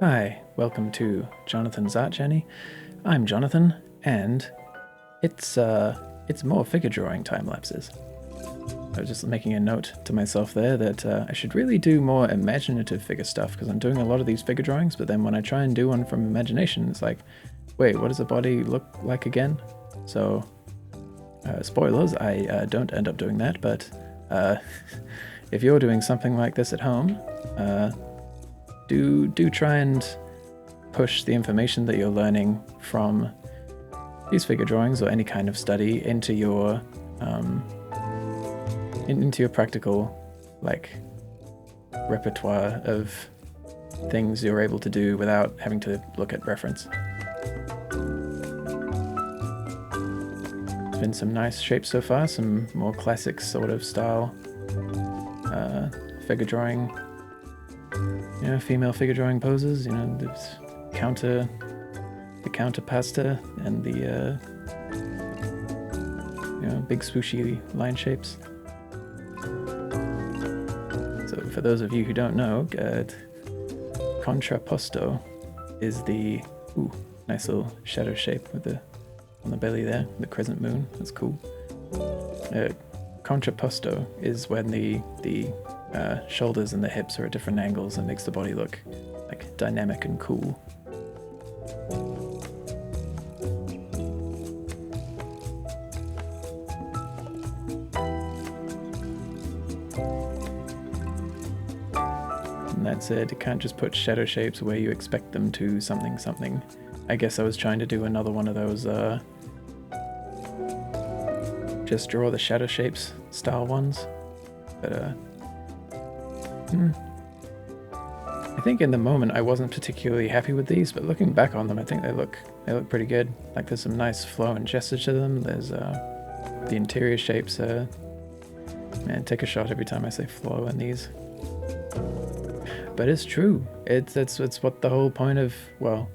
Hi, welcome to Jonathan's Art Journey. I'm Jonathan, and it's more figure drawing time lapses. I was just making a note to myself there that I should really do more imaginative figure stuff because I'm doing a lot of these figure drawings, but then when I try and do one from imagination, it's like, wait, what does a body look like again? So, spoilers, I don't end up doing that, but if you're doing something like this at home, do try and push the information that you're learning from these figure drawings or any kind of study into your practical repertoire of things you're able to do without having to look at reference. There's been some nice shapes so far, some more classic sort of style figure drawing, female figure drawing poses, there's the counter pasta and the big swooshy line shapes. So for those of you who don't know, contrapposto is the nice little shadow shape with on the belly there, the crescent moon. That's cool. Contrapposto is when the shoulders and the hips are at different angles and makes the body look like dynamic and cool. And that said, you can't just put shadow shapes where you expect them to something. I guess I was trying to do another one of those just draw the shadow shapes style ones, but I think in the moment I wasn't particularly happy with these, but looking back on them, I think they look pretty good. Like there's some nice flow and gesture to them. There's the interior shapes. Man, take a shot every time I say flow in these. But it's true. It's what the whole point of, well,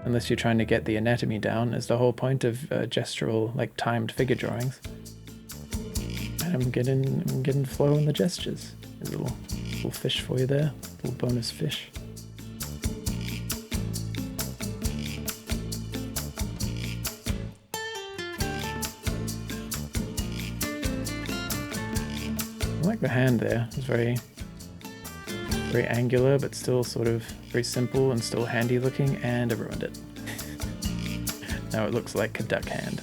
unless you're trying to get the anatomy down, is the whole point of gestural, timed figure drawings. And I'm getting flow in the gestures. There's a little fish for you there, little bonus fish. I like the hand there. It's very angular, but still sort of very simple and still handy looking, and I ruined it. Now it looks like a duck hand.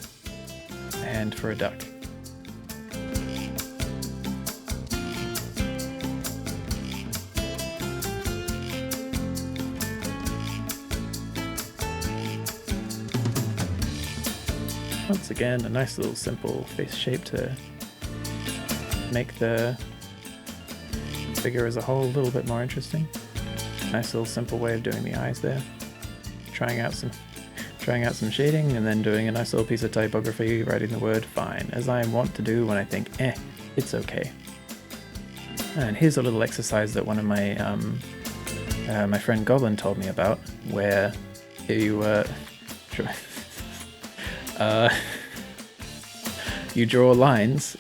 And for a duck. Once again, a nice little simple face shape to make the figure as a whole a little bit more interesting. Nice little simple way of doing the eyes there. Trying out some shading and then doing a nice little piece of typography, writing the word fine, as I want to do when I think, it's okay. And here's a little exercise that one of my my friend Goblin told me about, where you you draw lines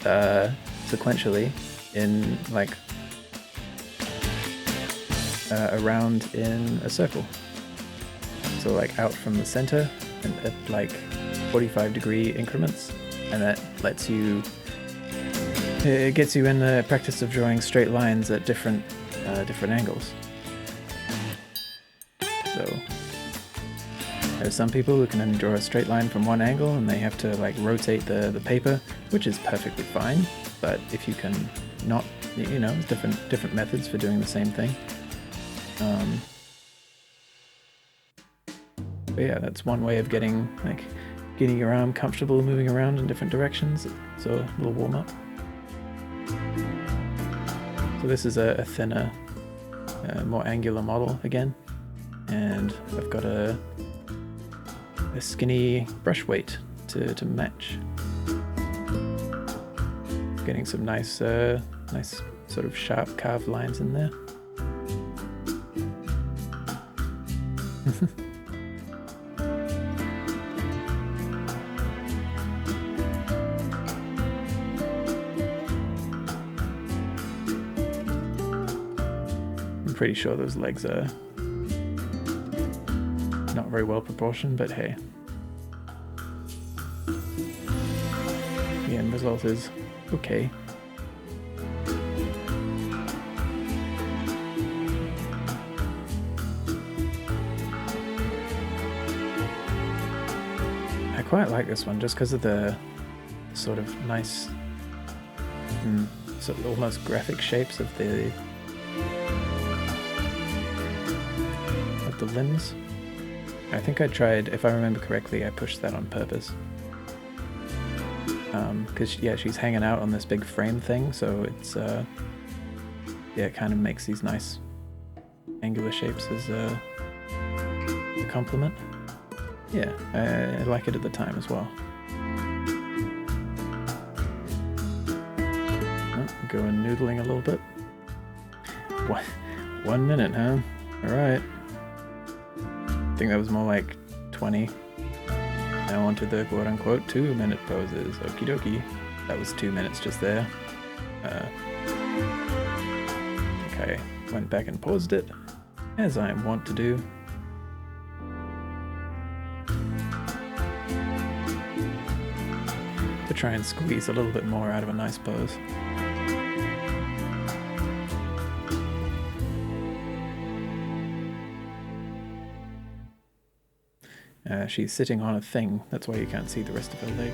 sequentially in around in a circle. So out from the center and at 45-degree increments, and that it gets you in the practice of drawing straight lines at different angles. So there's some people who can only draw a straight line from one angle and they have to rotate the paper, which is perfectly fine. But if you can not, there's different methods for doing the same thing. But yeah, that's one way of getting your arm comfortable moving around in different directions. So a little warm up. So this is a thinner, more angular model again, and I've got a skinny brush weight to match. Getting some nice sort of sharp carved lines in there. I'm pretty sure those legs are not very well proportioned, but hey. The end result is okay. I quite like this one just because of the sort of nice, sort of almost graphic shapes of the limbs. I think I tried, if I remember correctly, I pushed that on purpose. Because yeah, she's hanging out on this big frame thing, so it's yeah, it kind of makes these nice angular shapes as a complement. Yeah, I like it at the time as well. Oh, going noodling a little bit. 1 minute, huh? Alright. I think that was more like 20. Now onto the quote-unquote 2-minute poses. Okie dokie. That was 2 minutes just there. Okay, went back and paused it, as I am wont to do. To try and squeeze a little bit more out of a nice pose. She's sitting on a thing, that's why you can't see the rest of her leg.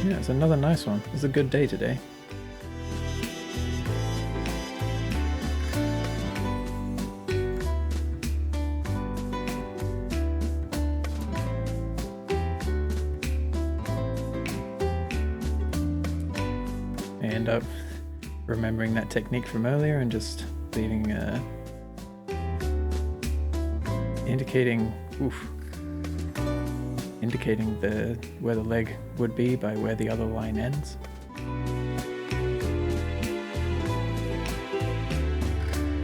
Yeah, it's another nice one. It's a good day today. I end up remembering that technique from earlier and just leaving indicating where the leg would be by where the other line ends.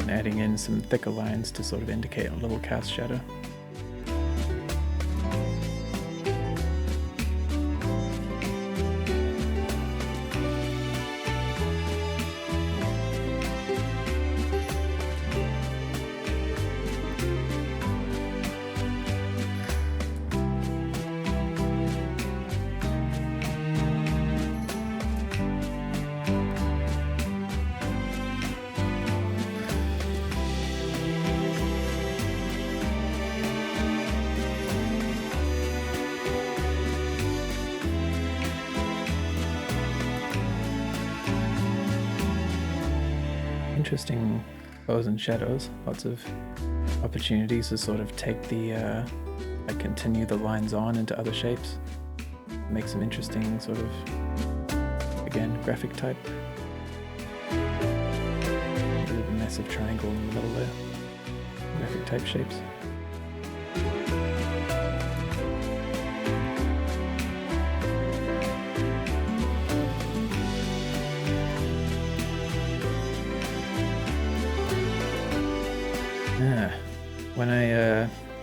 And adding in some thicker lines to sort of indicate a little cast shadow. Interesting bows and shadows, lots of opportunities to sort of take the, like continue the lines on into other shapes, make some interesting sort of, again, graphic type. A massive triangle in the middle there, graphic type shapes.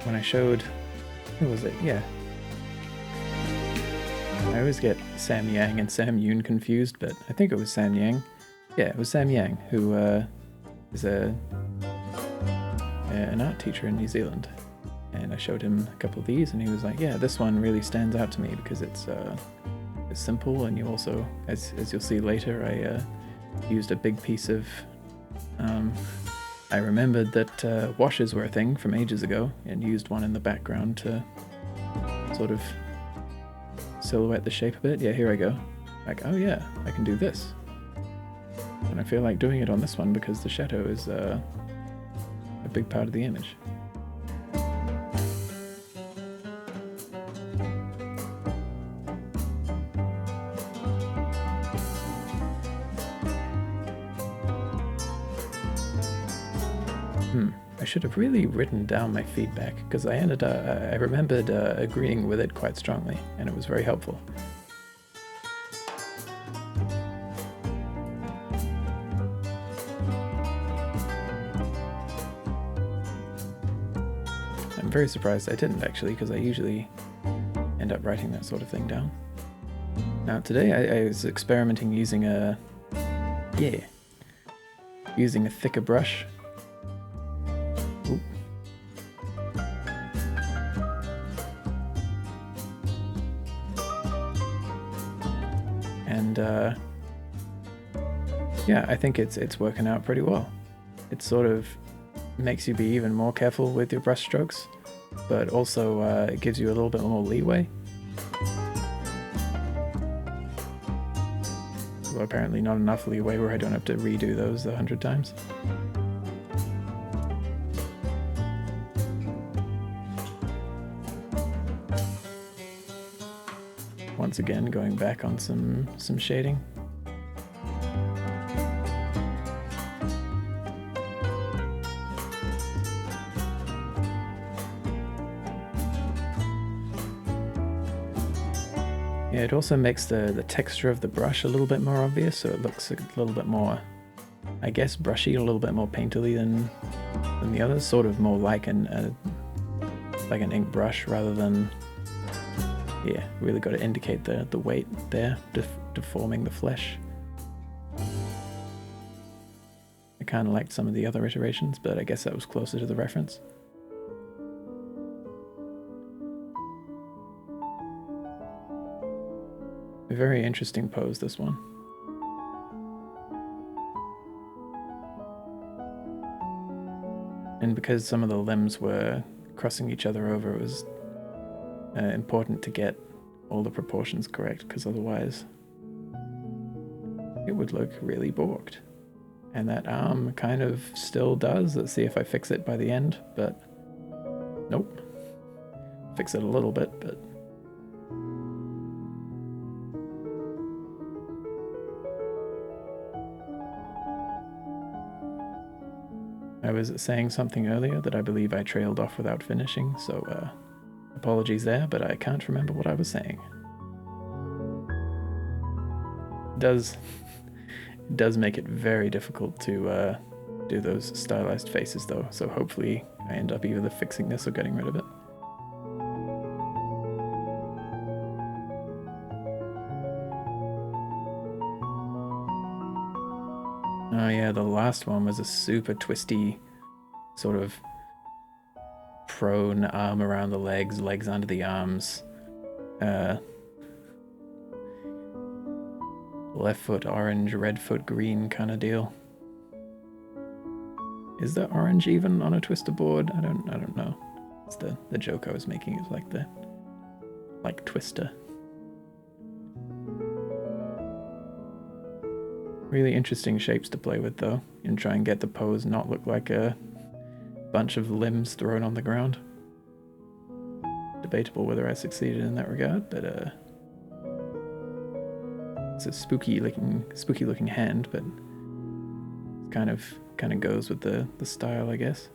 When I showed, who was it? Yeah. I always get Sam Yang and Sam Yoon confused, but I think it was Sam Yang. Yeah, it was Sam Yang, who is an art teacher in New Zealand. And I showed him a couple of these, and he was like, yeah, this one really stands out to me because it's simple, and you also, as you'll see later, I used a big piece of... I remembered that washes were a thing from ages ago and used one in the background to sort of silhouette the shape a bit. Yeah, here I go. Like, oh yeah, I can do this. And I feel like doing it on this one because the shadow is a big part of the image. I should have really written down my feedback because I remembered agreeing with it quite strongly, and it was very helpful. I'm very surprised I didn't actually, because I usually end up writing that sort of thing down. Now today I was experimenting using a thicker brush. Ooh. And yeah, I think it's working out pretty well. It sort of makes you be even more careful with your brush strokes, but also it gives you a little bit more leeway. Well, apparently not enough leeway where I don't have to redo those 100 times. Once again, going back on some shading. Yeah, it also makes the texture of the brush a little bit more obvious, so it looks a little bit more, I guess, brushy, a little bit more painterly than the others. Sort of more like an ink brush rather than, yeah, really got to indicate the weight there, deforming the flesh. I kind of liked some of the other iterations, but I guess that was closer to the reference. A very interesting pose, this one. And because some of the limbs were crossing each other over, it was important to get all the proportions correct, because otherwise it would look really borked. And that arm kind of still does. Let's see if I fix it by the end, but nope. Fix it a little bit, but I was saying something earlier that I believe I trailed off without finishing, so apologies there, but I can't remember what I was saying. It does make it very difficult to do those stylized faces though, so hopefully I end up either fixing this or getting rid of it. Oh yeah, the last one was a super twisty, sort of prone arm around the legs, legs under the arms. Left foot orange, right foot green kind of deal. Is the orange even on a twister board? I don't know. It's the joke I was making is like twister. Really interesting shapes to play with though, and try and get the pose not look like a bunch of limbs thrown on the ground. Debatable whether I succeeded in that regard, but it's a spooky looking hand, but kind of goes with the style, I guess.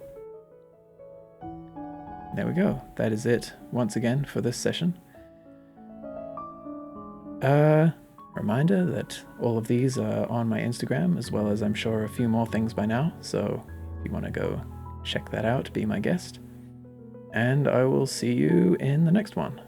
There we go. That is it once again for this session. Reminder that all of these are on my Instagram, as well as I'm sure a few more things by now, so if you want to go check that out, be my guest. And I will see you in the next one.